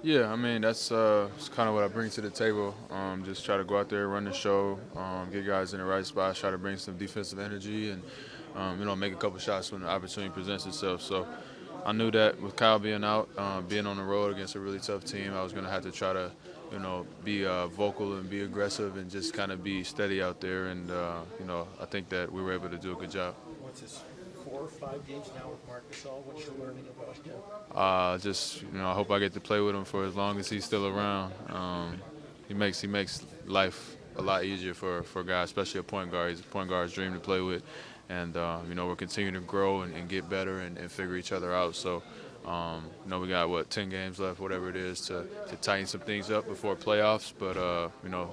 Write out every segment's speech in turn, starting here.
Yeah, I mean that's kind of what I bring to the table. Just try to go out there, run the show, get guys in the right spots, try to bring some defensive energy, and make a couple shots when the opportunity presents itself. So I knew that with Kyle being out, being on the road against a really tough team, I was going to have to try to be vocal and be aggressive and just kind of be steady out there. And I think that we were able to do a good job. What's his 4 or 5 games now with Marc Gasol? What you're learning about him? I hope I get to play with him for as long as he's still around. He makes life a lot easier for guys, especially a point guard. He's a point guard's dream to play with, and we're continuing to grow and get better and figure each other out. So. We got 10 games left, whatever it is, to tighten some things up before playoffs. But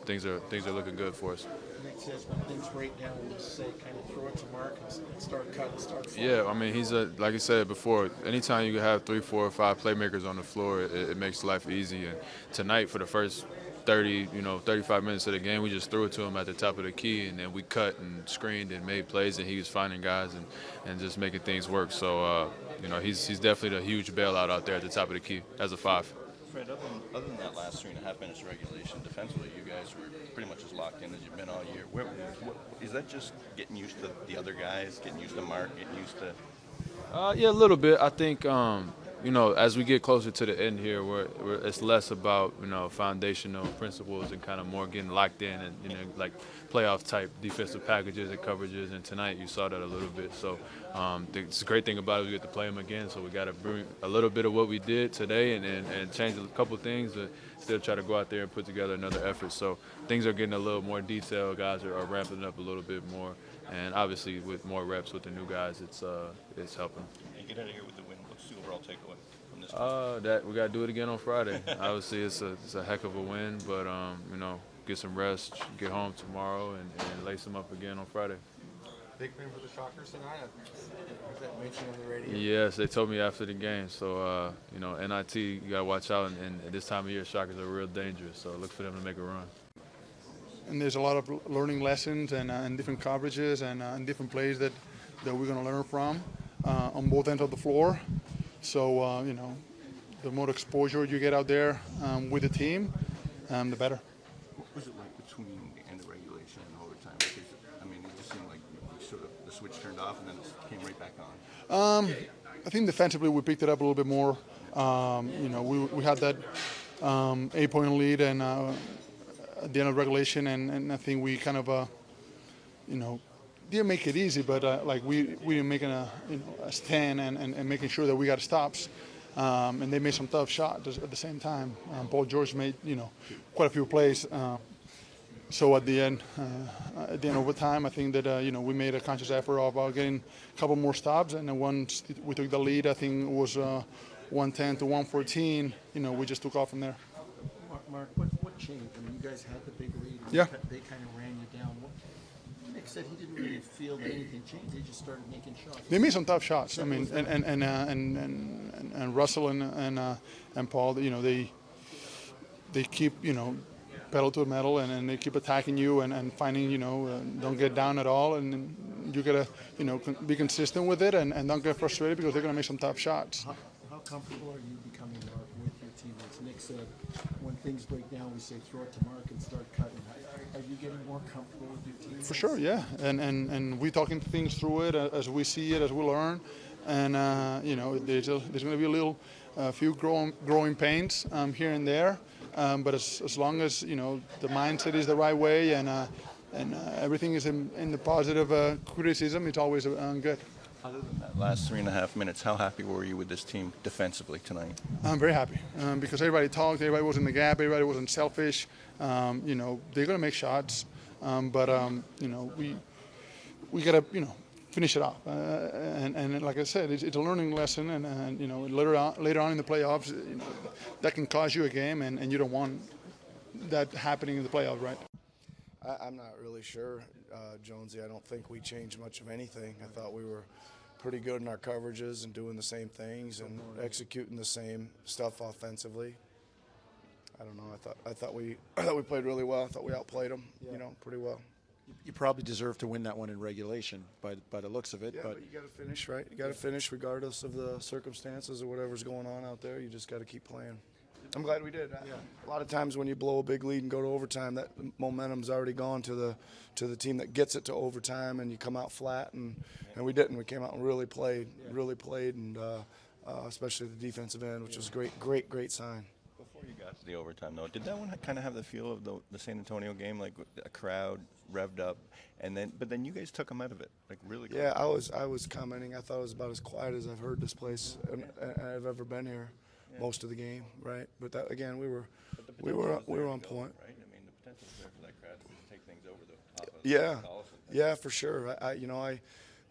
things are looking good for us. Nick says when things break down, we'll just say kind of throw it to Mark and start cutting, start flying. Yeah, I mean, like I said before, anytime you have 3, 4, or 5 playmakers on the floor, it makes life easy. And tonight, for the first 35 minutes of the game, we just threw it to him at the top of the key, and then we cut and screened and made plays, and he was finding guys and just making things work. So, he's definitely a huge bailout out there at the top of the key as a 5. Fred, other than that last 3.5 minutes of regulation, defensively, you guys were pretty much as locked in as you've been all year. Is that just getting used to the other guys, getting used to Mark, getting used to? Yeah, a little bit. I think as we get closer to the end here, it's less about foundational principles and kind of more getting locked in and like playoff type defensive packages and coverages. And tonight you saw that a little bit. So it's a great thing about it. We get to play them again, so we got to bring a little bit of what we did today and change a couple things to still try to go out there and put together another effort. So things are getting a little more detailed. Guys are ramping up a little bit more. And obviously, with more reps with the new guys, it's helping. And get out of here with the win. What's the overall takeaway from this? That we got to do it again on Friday. Obviously, it's a heck of a win, but get some rest, get home tomorrow, and lace them up again on Friday. Big win for the Shockers tonight. Was that mentioned on the radio? Yes, they told me after the game. So NIT, you got to watch out, and at this time of year, Shockers are real dangerous. So look for them to make a run. And there's a lot of learning lessons and different coverages and different plays that we're going to learn from on both ends of the floor. So, the more exposure you get out there with the team, the better. What was it like between the end of regulation and overtime? Because, I mean, it just seemed like sort of the switch turned off and then it came right back on. I think defensively we picked it up a little bit more. We had that 8-point lead and at the end of regulation, and I think we kind of, didn't make it easy, but we making a stand and making sure that we got stops, and they made some tough shots at the same time. Paul George made quite a few plays. So at the end of the time, I think that we made a conscious effort of getting a couple more stops, and then once we took the lead, I think it was 110 to 114. We just took off from there. Mark, what changed? I mean, you guys had the big lead. Yeah. They kind of ran you down. Nick said he didn't really feel that anything changed. They just started making shots. They made some tough shots. I mean, and Russell and Paul, they keep pedal to the metal and they keep attacking you and finding don't get down at all, and you gotta be consistent with it and don't get frustrated because they're gonna make some tough shots. How comfortable are you becoming, Mark, with your teammates? Nick said when things break down, we say throw it to Mark and start cutting. Are you getting more comfortable with your teammates? For sure, yeah. And we're talking things through it as we see it, as we learn. And, there's going to be a few growing pains here and there. But as long as, the mindset is the right way and everything is in the positive criticism, it's always good. Other than that last 3.5 minutes, how happy were you with this team defensively tonight? I'm very happy because everybody talked, everybody was in the gap, everybody wasn't selfish. They're going to make shots, but we got to finish it off. And like I said, it's a learning lesson, and later on in the playoffs, that can cost you a game, and you don't want that happening in the playoffs, right? I'm not really sure, Jonesy. I don't think we changed much of anything. I thought we were pretty good in our coverages and doing the same things and executing the same stuff offensively. I don't know. I thought we played really well. I thought we outplayed them, pretty well. You probably deserve to win that one in regulation by the looks of it. Yeah, but you got to finish, right? You got to finish regardless of the circumstances or whatever's going on out there. You just got to keep playing. I'm glad we did. A lot of times when you blow a big lead and go to overtime, that momentum's already gone to the team that gets it to overtime, and you come out flat, and we didn't. We came out and really played, and especially the defensive end, which was a great sign. Before you got to the overtime, though, did that one kind of have the feel of the San Antonio game, like a crowd revved up, but then you guys took them out of it, like really quick? Yeah, I was commenting. I thought it was about as quiet as I've heard this place, and I've ever been here. Most of the game, right? But that, again, we were on point. Right? I mean, the potential is there for that crowd to take things over the top of Yeah, for sure.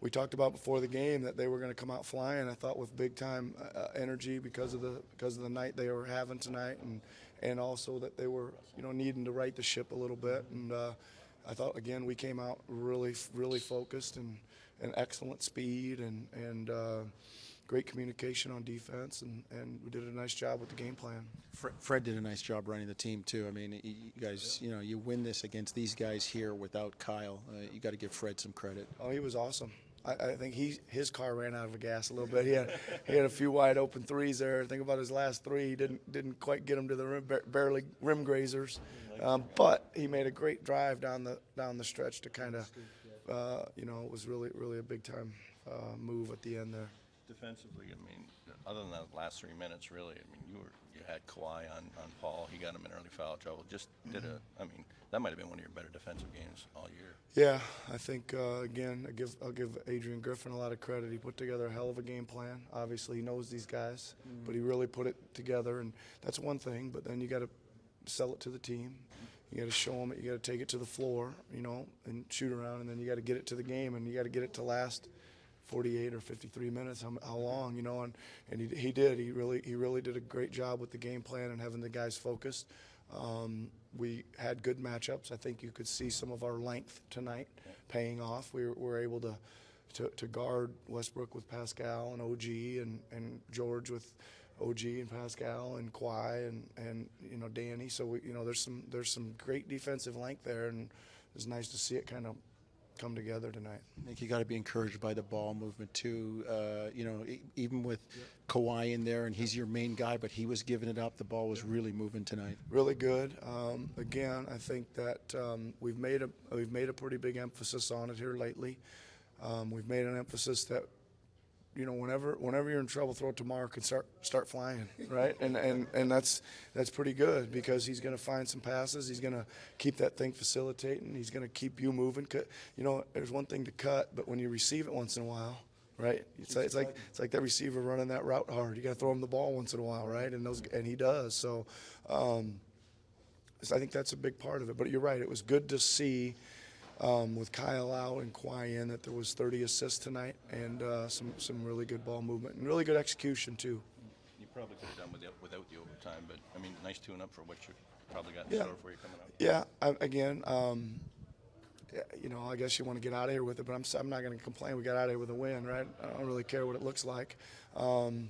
We talked about before the game that they were going to come out flying. I thought with big time energy because of the night they were having tonight, and also that they were needing to right the ship a little bit. And I thought again we came out really focused and excellent speed and great communication on defense, and we did a nice job with the game plan. Fred did a nice job running the team too. I mean, you guys, you win this against these guys here without Kyle. You got to give Fred some credit. Oh, he was awesome. I think his car ran out of gas a little bit. He had a few wide open threes there. Think about his last three. He didn't quite get them to the rim, barely rim grazers, but he made a great drive down the stretch to kind of, it was really a big time move at the end there. Defensively, I mean, other than that last 3 minutes, really, I mean, you had Kawhi on Paul. He got him in early foul trouble. Just I mean, that might have been one of your better defensive games all year. Yeah, I think again, I'll give Adrian Griffin a lot of credit. He put together a hell of a game plan. Obviously, he knows these guys, but he really put it together, and that's one thing. But then you got to sell it to the team. You got to show them it. You got to take it to the floor, and shoot around, and then you got to get it to the game, and you got to get it to last 48 or 53 minutes, how long, and he did. He really did a great job with the game plan and having the guys focused. We had good matchups. I think you could see some of our length tonight paying off. We were able to guard Westbrook with Pascal and OG, and George with OG and Pascal and Kawhi and Danny. So there's some great defensive length there, and it was nice to see it kind of come together tonight. I think you got to be encouraged by the ball movement too. Even with Kawhi in there, and he's your main guy, but he was giving it up. The ball was really moving tonight. Really good. Again, I think that we've made a pretty big emphasis on it here lately. We've made an emphasis that whenever you're in trouble, throw it to Mark and start flying, right? And that's pretty good because he's going to find some passes. He's going to keep that thing facilitating. He's going to keep you moving. There's one thing to cut, but when you receive it once in a while, right? It's like that receiver running that route hard. You got to throw him the ball once in a while, right? And he does. So I think that's a big part of it. But you're right. It was good to see. With Kyle out and Kawhi in, that there was 30 assists tonight and some really good ball movement and really good execution too. You probably could have done without the overtime, but I mean, nice tune up for what you probably got in store for you coming up. Yeah, I guess you want to get out of here with it, but I'm not going to complain. We got out of here with a win, right? I don't really care what it looks like. And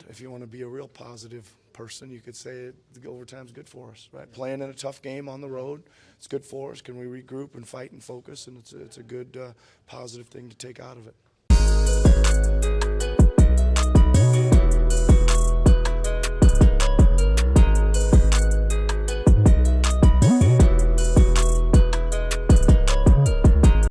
if you want to be a real positive person, you could say the overtime's good for us, right? Playing in a tough game on the road, it's good for us. Can we regroup and fight and focus? And it's a good positive thing to take out of it.